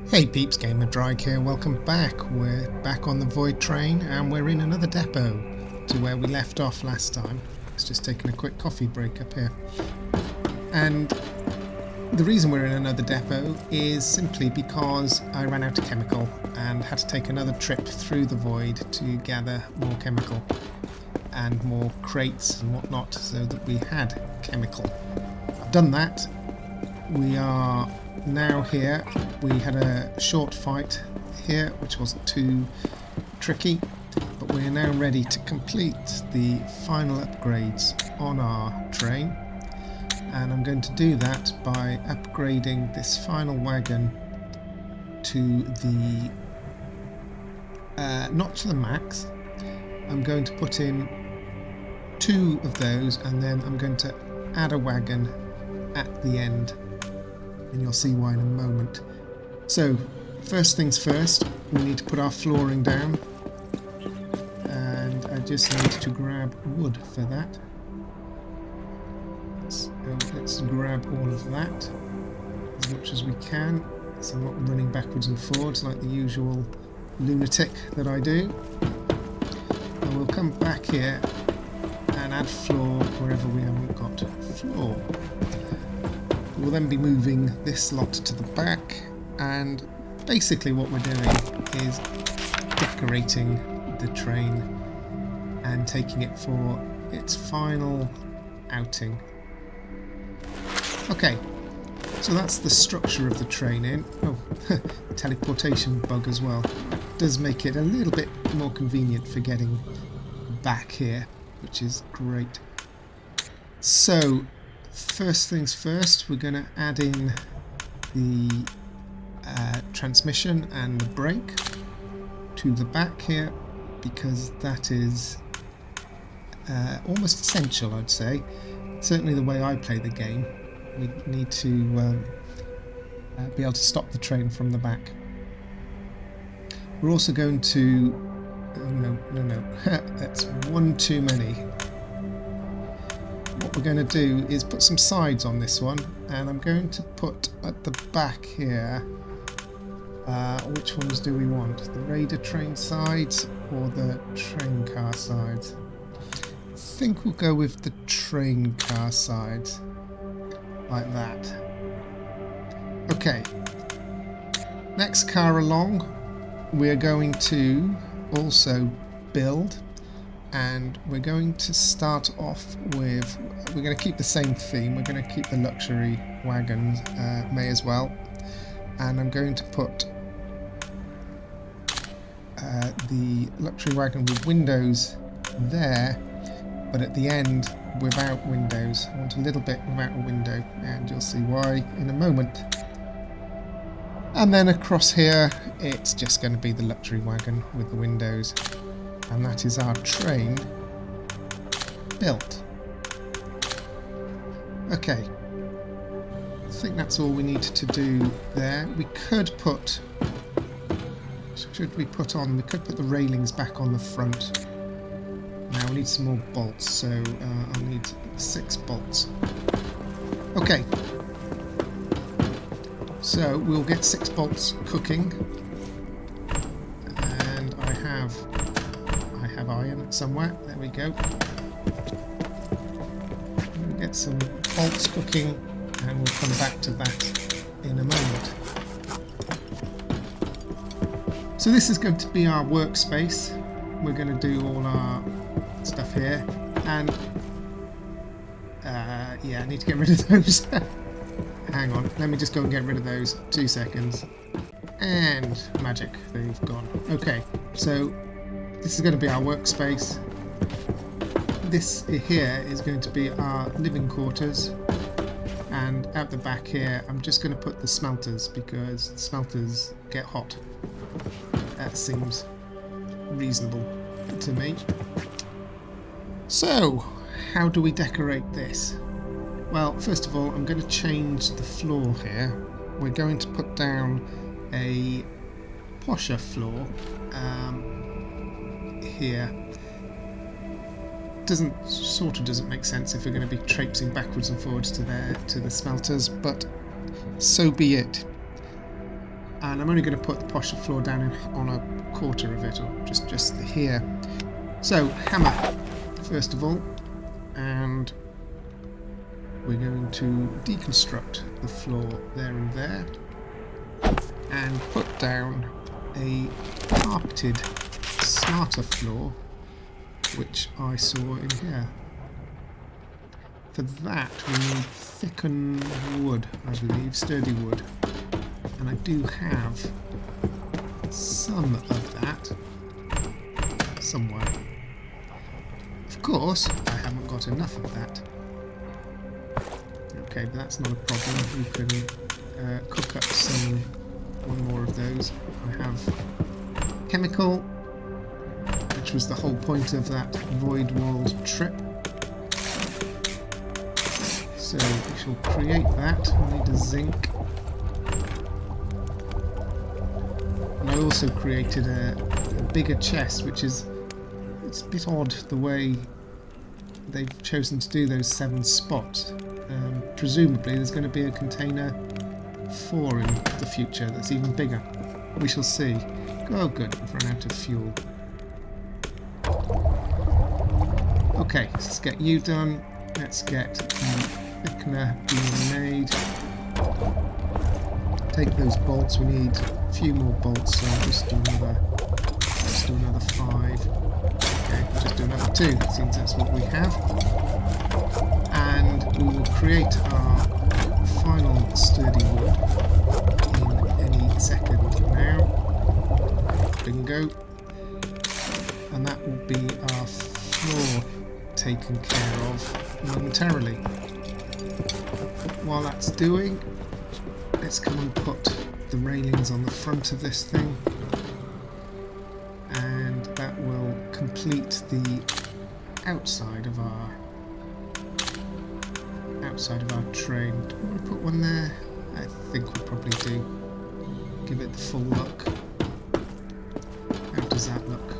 Hey peeps, Gamer Drake here, welcome back. We're back on the Voidtrain and we're in another depot to where we left off last time. It's just taking a quick coffee break up here. And the reason we're in another depot is simply because I ran out of chemical and had to take another trip through the void to gather more chemical and more crates and whatnot so that we had chemical. I've done that. We are now here. We had a short fight here which wasn't too tricky, but we're now ready to complete the final upgrades on our train, and I'm going to do that by upgrading this final wagon to the not to the max. I'm going to put in 2 of those and then I'm going to add a wagon at the end, and you'll see why in a moment. So first things first, we need to put our flooring down, and I just need to grab wood for that. So let's grab all of that as much as we can, so I'm not running backwards and forwards like the usual lunatic that I do. And we'll come back here and add floor wherever we haven't got floor. We'll then be moving this lot to the back, and basically what we're doing is decorating the train and taking it for its final outing. Okay, so that's the structure of the train in. Oh, teleportation bug as well. That does make it a little bit more convenient for getting back here, which is great. So first things first, we're going to add in the transmission and the brake to the back here, because that is almost essential, I'd say. Certainly the way I play the game, we need to be able to stop the train from the back. We're also going to... oh, no, that's one too many. What we're going to do is put some sides on this one, and I'm going to put at the back here, which ones do we want? The Raider train sides or the train car sides? I think we'll go with the train car sides, like that. Okay, next car along, we're going to also build. And we're going to start off with, we're going to keep the same theme, we're going to keep the luxury wagons, may as well. And I'm going to put the luxury wagon with windows there, but at the end without windows. I want a little bit without a window, and you'll see why in a moment. And then across here, it's just going to be the luxury wagon with the windows. And that is our train built. Okay, I think that's all we need to do there. We could put, we could put the railings back on the front. Now we need some more bolts, so I'll need 6 bolts. Okay, so we'll get 6 bolts cooking, and I have iron somewhere. There we go. We'll get some bolts cooking and we'll come back to that in a moment. So this is going to be our workspace. We're going to do all our stuff here, and yeah, I need to get rid of those. Hang on, let me just go and get rid of those. 2 seconds. And magic, they've gone. Okay, so this is going to be our workspace. This here is going to be our living quarters, and out the back here I'm just going to put the smelters, because the smelters get hot. That seems reasonable to me. So how do we decorate this? Well, first of all, I'm going to change the floor here. We're going to put down a posher floor here. Doesn't make sense if we're going to be traipsing backwards and forwards to the smelters, but so be it. And I'm only going to put the posher floor down on a quarter of it, or just here. So, hammer, first of all, and we're going to deconstruct the floor there and there, and put down a carpeted starter floor, which I saw in here. For that we need thickened wood, I believe, sturdy wood, and I do have some of that somewhere. Of course, I haven't got enough of that. Okay, but that's not a problem. We can cook up one more of those. I have chemical, which was the whole point of that void world trip. So we shall create that. We need a zinc. And I also created a bigger chest, which is, it's a bit odd the way they've chosen to do those 7 spots. Presumably there's going to be a container 4 in the future that's even bigger. We shall see. Oh good, we've run out of fuel. Okay, let's get you done. Let's get the thickener being made. Take those bolts, we need a few more bolts, so I'll just do another 5. Okay, we'll just do another 2, since that's what we have. And we will create our final sturdy wood in any second now. Bingo. And that will be our floor taken care of momentarily. While that's doing, let's come and put the railings on the front of this thing, and that will complete the outside of our train. Do we want to put one there? I think we probably do. Give it the full look. How does that look?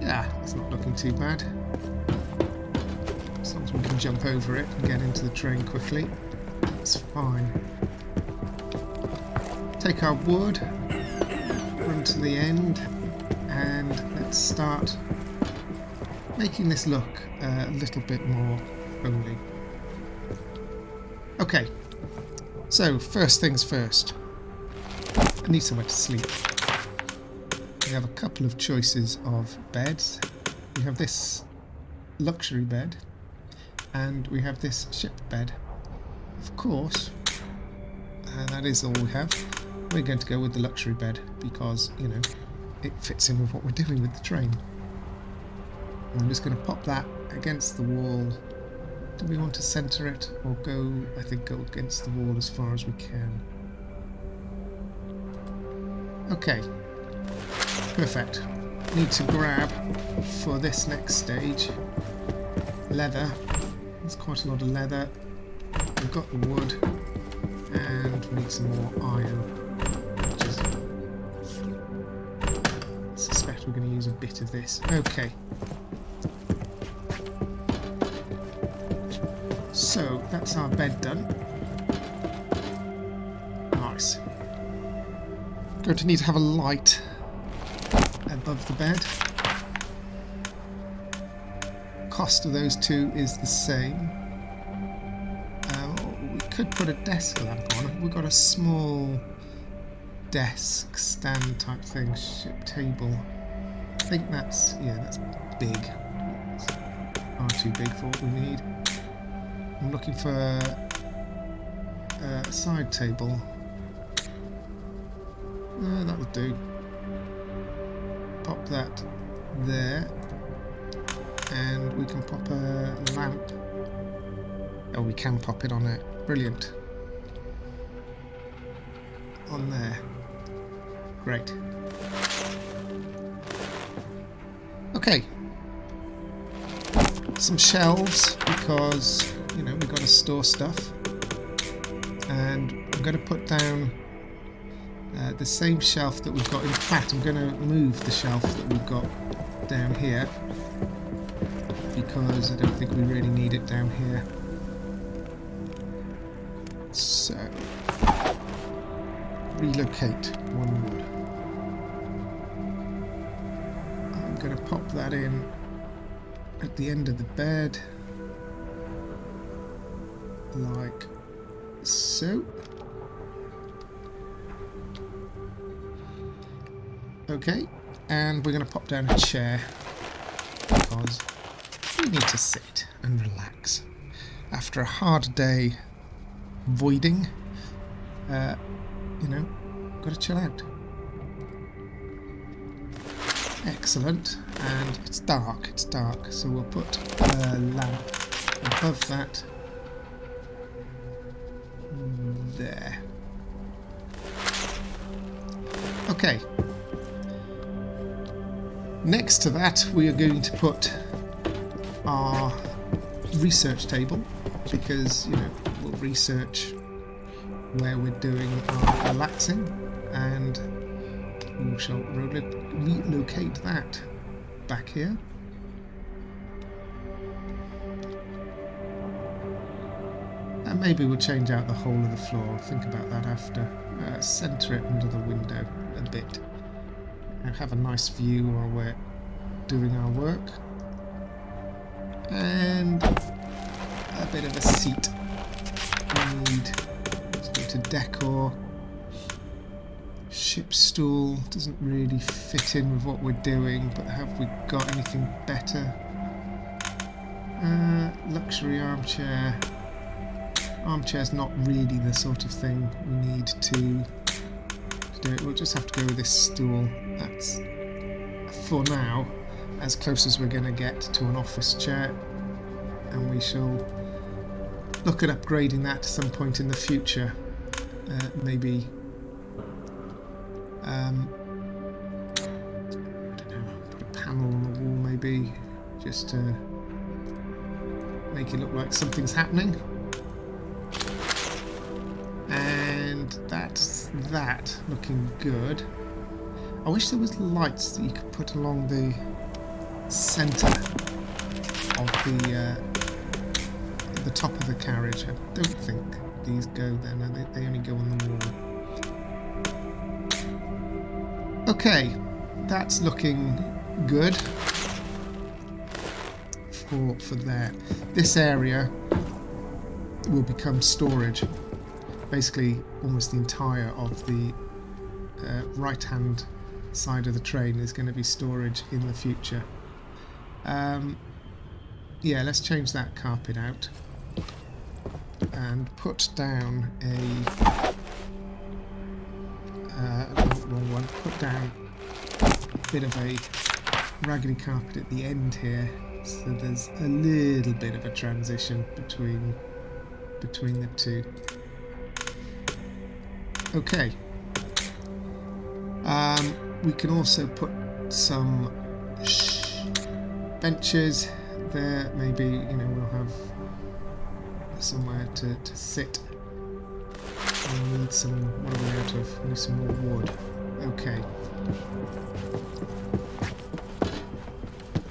Yeah, it's not looking too bad. As long as we can jump over it and get into the train quickly, it's fine. Take our wood, run to the end, and let's start making this look a little bit more homely. Okay, so first things first, I need somewhere to sleep. We have a couple of choices of beds. We have this luxury bed, and we have this ship bed. Of course, that is all we have. We're going to go with the luxury bed because, you know, it fits in with what we're doing with the train. And I'm just going to pop that against the wall. Do we want to centre it or go, I think, go against the wall as far as we can. Okay, perfect. Need to grab, for this next stage, leather. There's quite a lot of leather. We've got the wood, and we need some more iron. Which is, I suspect we're going to use a bit of this. Okay. So that's our bed done. Nice. Going to need to have a light above the bed. Cost of those two is the same. We could put a desk lamp on. We've got a small desk stand type thing, ship table. I think that's, yeah, that's big. It's far too big for what we need. I'm looking for a side table. That'll do. Pop that there, and we can pop a lamp. Oh, we can pop it on it. Brilliant. On there. Great. Okay. Some shelves, because, you know, we've got to store stuff. And I'm going to put down the same shelf that we've got. In fact, I'm going to move the shelf that we've got down here, because I don't think we really need it down here. So, relocate one wood. I'm going to pop that in at the end of the bed, like so. Okay, and we're going to pop down a chair because we need to sit and relax after a hard day voiding. You know, got to chill out. Excellent, and it's dark, so we'll put a lamp above that. There. Okay. Next to that, we are going to put our research table, because, you know, we'll research where we're doing our relaxing, and we shall relocate that back here. And maybe we'll change out the whole of the floor. Think about that after. Centre it under the window a bit. And have a nice view while we're doing our work. And a bit of a seat. We need to go to decor. Ship stool doesn't really fit in with what we're doing, but have we got anything better? Luxury armchair. Armchair's not really the sort of thing we need to do it. We'll just have to go with this stool. That's, for now, as close as we're going to get to an office chair, and we shall look at upgrading that at some point in the future. Maybe I don't know, put a panel on the wall maybe, just to make it look like something's happening. And that's that, looking good. I wish there was lights that you could put along the centre of the top of the carriage. I don't think these go there, no, they only go on the wall. Okay, that's looking good for there. This area will become storage. Basically, almost the entire of the right-hand side of the train is going to be storage in the future. Yeah, let's change that carpet out and put down a wrong one. Put down a bit of a raggedy carpet at the end here, so there's a little bit of a transition between the two. Okay. We can also put some benches there. Maybe, you know, we'll have somewhere to sit. We need some. What are we out of? We need some more wood. Okay.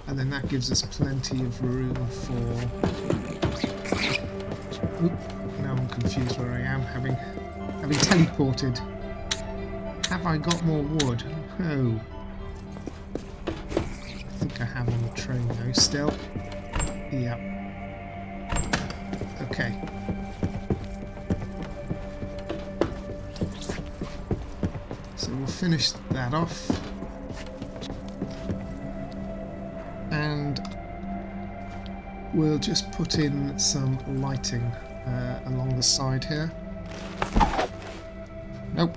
And then that gives us plenty of room for. Oop, now I'm confused where I am. Having teleported. Have I got more wood? Oh. I think I have on the train though, still. Yep. Okay. So we'll finish that off. And we'll just put in some lighting along the side here. Nope,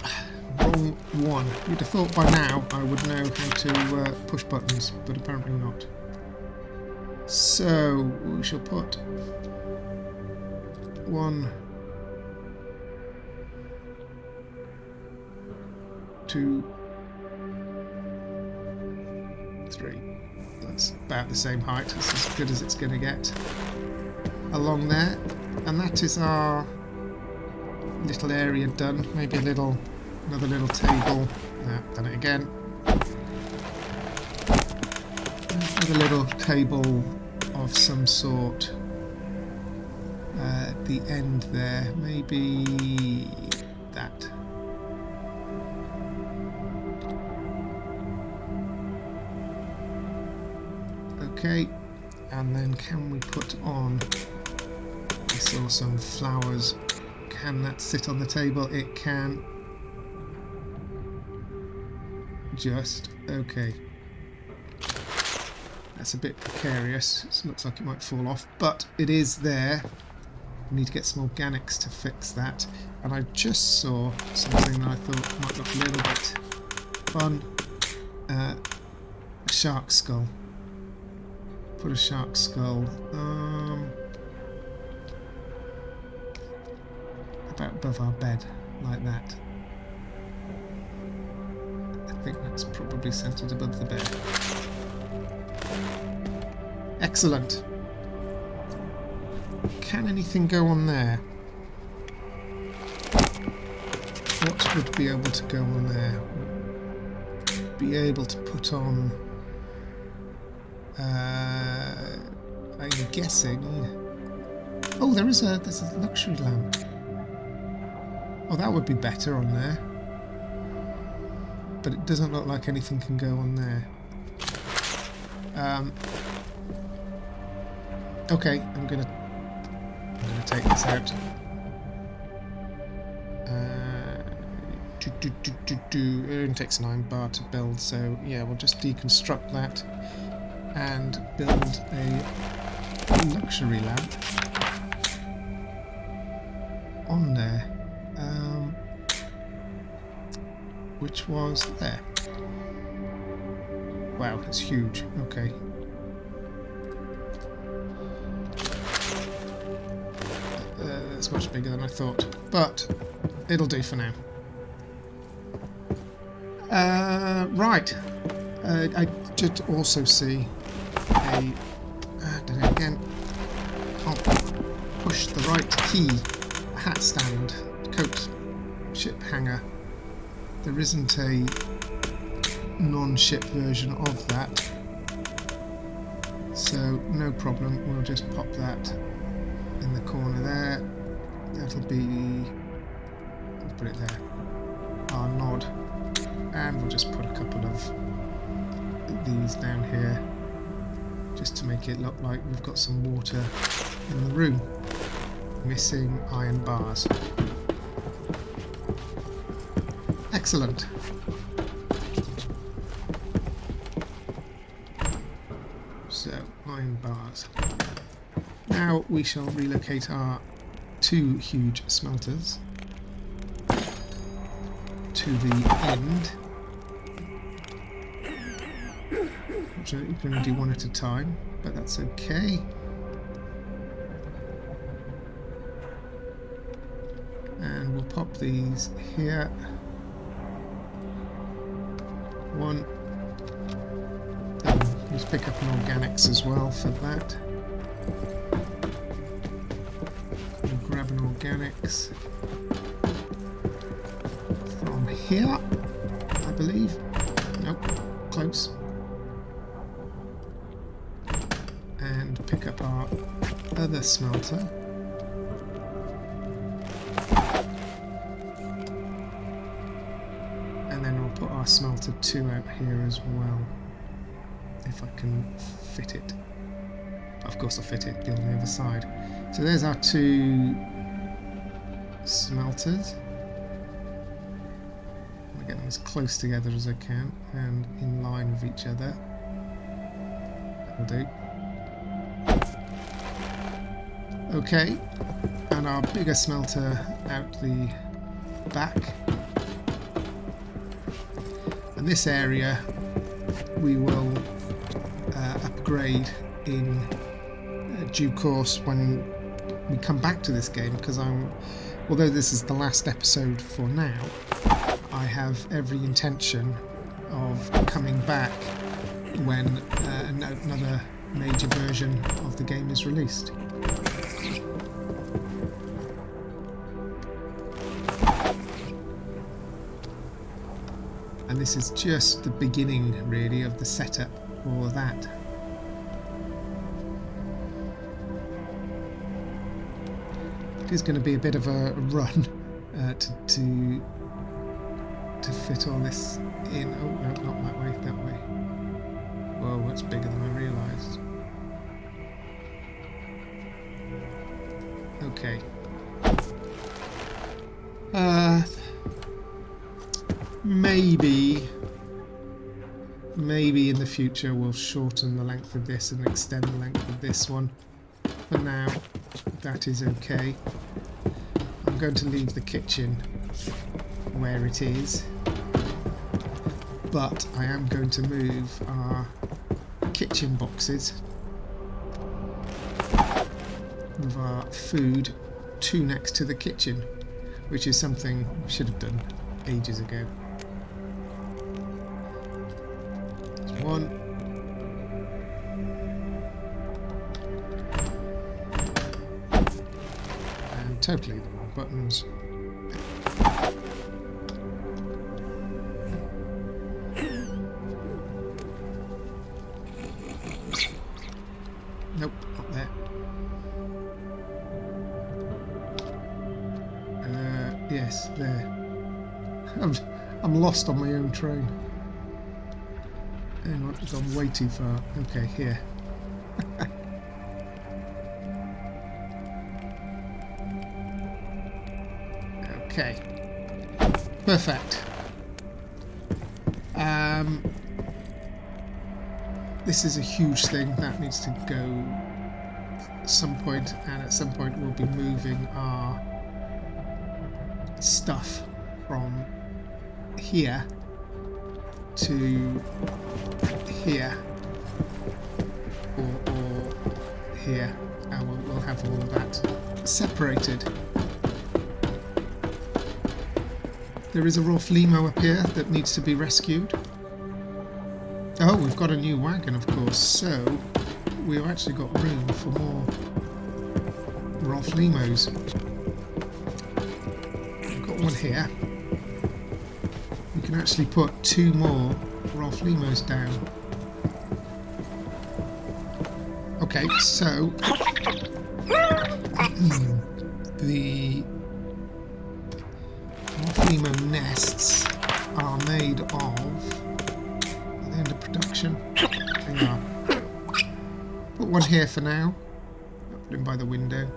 wrong one. You'd have thought by now I would know how to push buttons, but apparently not. So we shall put 1, 2, 3. That's about the same height. That's as good as it's going to get along there. And that is our little area done. Maybe another little table. Done it again. Another little table of some sort at the end there. Maybe that. Okay, and then can we put on, I saw some flowers. Can that sit on the table? It can. Just, okay. That's a bit precarious. It looks like it might fall off, but it is there. We need to get some organics to fix that. And I just saw something that I thought might look a little bit fun. A shark skull. Put a shark skull about above our bed, like that. I think that's probably centered above the bed. Excellent. Can anything go on there? What would be able to go on there? Be able to put on... I'm guessing... Oh, there's a luxury lamp. Oh, that would be better on there. But it doesn't look like anything can go on there. Okay, I'm gonna take this out. It only takes an iron bar to build, so yeah, we'll just deconstruct that and build a luxury lamp on there, which was there. Wow, it's huge. Okay. It's much bigger than I thought, but it'll do for now. Right. I did also see a... don't know, again, can't push the right key. A hat stand, coat ship hanger. There isn't a non-ship version of that, so no problem. We'll just pop that in the corner there. That'll be... let's put it there. Our nod. And we'll just put a couple of these down here just to make it look like we've got some water in the room. Missing iron bars. Excellent. So, iron bars. Now we shall relocate our two huge smelters to the end. Unfortunately, we can only do one at a time, but that's okay. And we'll pop these here. One. Let's pick up an organics as well for that. We'll grab an organics from here, I believe. Nope, close. And pick up our other smelter. And then I'll put our smelter 2 out here as well, if I can fit it. Of course I'll fit it on the other side. So there's our 2 smelters. I'll get them as close together as I can and in line with each other. That'll do. Okay, and our bigger smelter out the back. And this area we will upgrade in due course when we come back to this game, because although this is the last episode for now, I have every intention of coming back when another major version of the game is released. And this is just the beginning, really, of the setup for that. It is going to be a bit of a run to fit all this in. Oh no, not that way, that way. Whoa, that's bigger than I realised. Okay. Maybe in the future we'll shorten the length of this and extend the length of this one. For now, that is okay. I'm going to leave the kitchen where it is, but I am going to move our kitchen boxes of our food to next to the kitchen, which is something we should have done ages ago. There's one. And totally the wrong buttons. Nope, not there. Yes, there. I'm lost on my own train. Hang on, I've gone way too far. Okay, here. Okay. Perfect. This is a huge thing that needs to go at some point, and at some point we'll be moving our stuff from here to here or here, and we'll have all of that separated. There is a raw Flemo up here that needs to be rescued. Oh, we've got a new wagon, of course, so we've actually got room for more raw Flemos. We've got one here. We can actually put 2 more raw Flemos down. Okay, so the Flemo nests are made of... Are they under production? They are. Put one here for now. Put him by the window.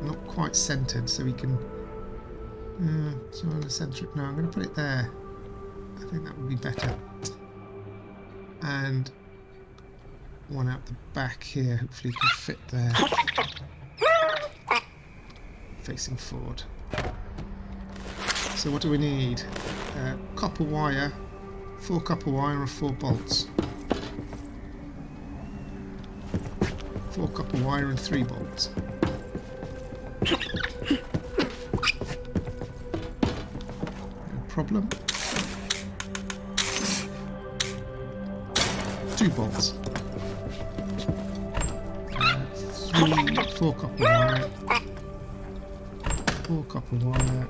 Not quite centred, so we can... so I'm going to centre it now. I'm going to put it there. I think that would be better. And one out the back here. Hopefully you can fit there. Facing forward. So what do we need? Copper wire, 4 copper wire and 4 bolts. 4 copper wire and 3 bolts. No problem. 2 bolts. 4 copper wire. 4 copper wire.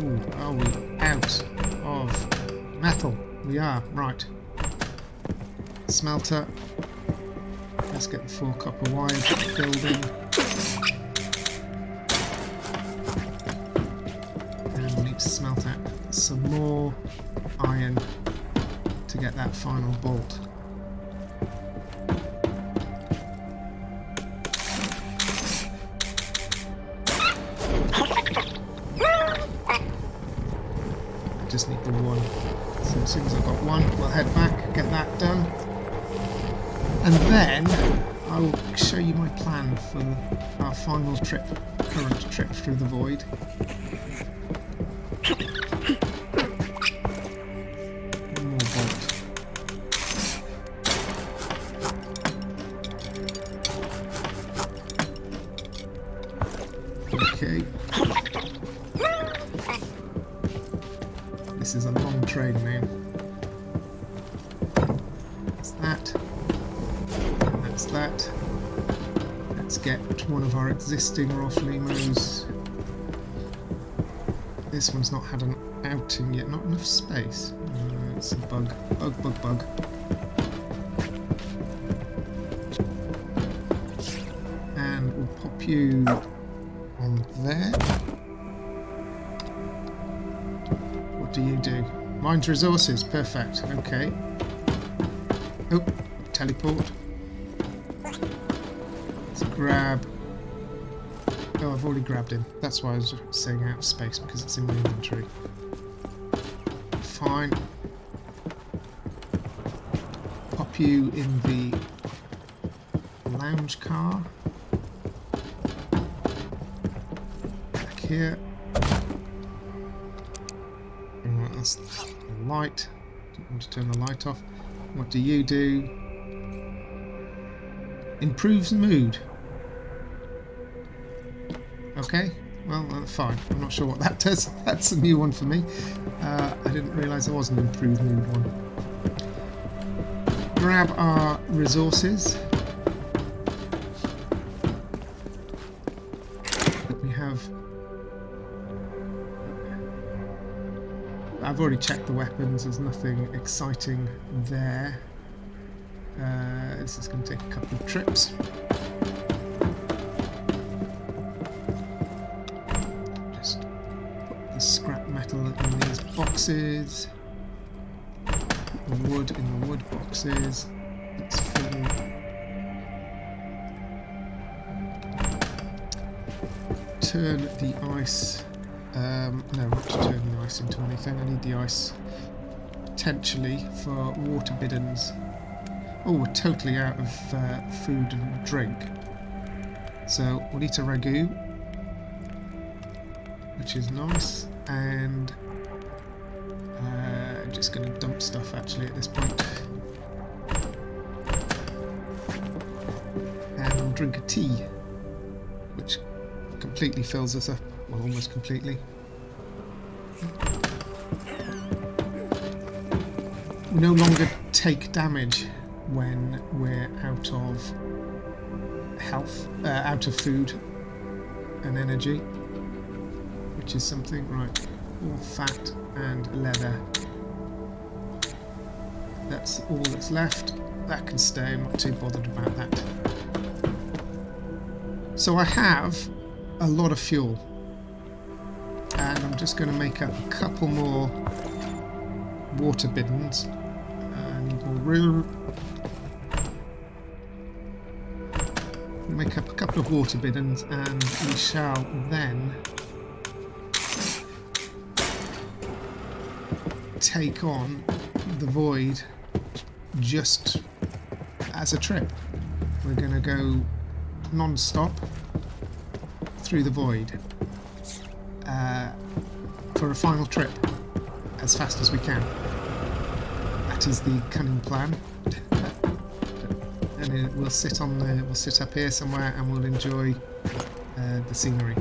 Ooh, are we out of metal? We are, right. Smelter. Let's get the 4 copper wire building. And we need to smelt out some more iron to get that final bolt. Just need the one. So as soon as I've got one, we'll head back, get that done. And then I will show you my plan for our final trip, current trip through the void. One more bolt. Okay. This is a long train now. That's that. And that's that. Let's get one of our existing raw Flemos. This one's not had an outing yet, not enough space. It's a bug. Bug. And we'll pop you on there. What do you do? Mines resources, perfect, okay. Oh, teleport. Let's grab... Oh, I've already grabbed him. That's why I was saying out of space, because it's in my inventory. Fine. Pop you in the lounge car. Back here. Alright, that's the light. Don't want to turn the light off. What do you do? Improves mood. Okay, well, fine. I'm not sure what that does. That's a new one for me. I didn't realise there was an improved mood one. Grab our resources. We have... I've already checked the weapons. There's nothing exciting there. This is going to take a couple of trips. Just put the scrap metal in these boxes. Put the wood in the wood boxes. Let's fill. Turn the ice. No, not to turn the ice into anything. I need the ice potentially for water biddens. Oh, we're totally out of food and drink. So we'll eat a ragu, which is nice, and just going to dump stuff actually at this point. And we'll drink a tea, which completely fills us up, well, almost completely. We no longer take damage when we're out of health, out of food and energy, which is something. Right, all fat and leather. That's all that's left. That can stay, I'm not too bothered about that. So I have a lot of fuel, and I'm just going to make up a couple more water biddens. I need more room. Make up a couple of water biddens, and we shall then take on the void just as a trip. We're going to go non-stop through the void for a final trip as fast as we can. That is the cunning plan. And we'll sit on the, we'll sit up here somewhere, and we'll enjoy the scenery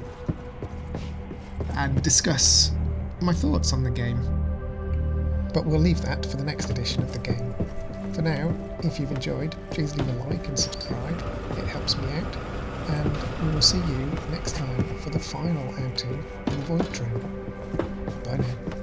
and discuss my thoughts on the game. But we'll leave that for the next edition of the game. For now, if you've enjoyed, please leave a like and subscribe. It helps me out. And we will see you next time for the final outing on the Voidtrain. Bye now.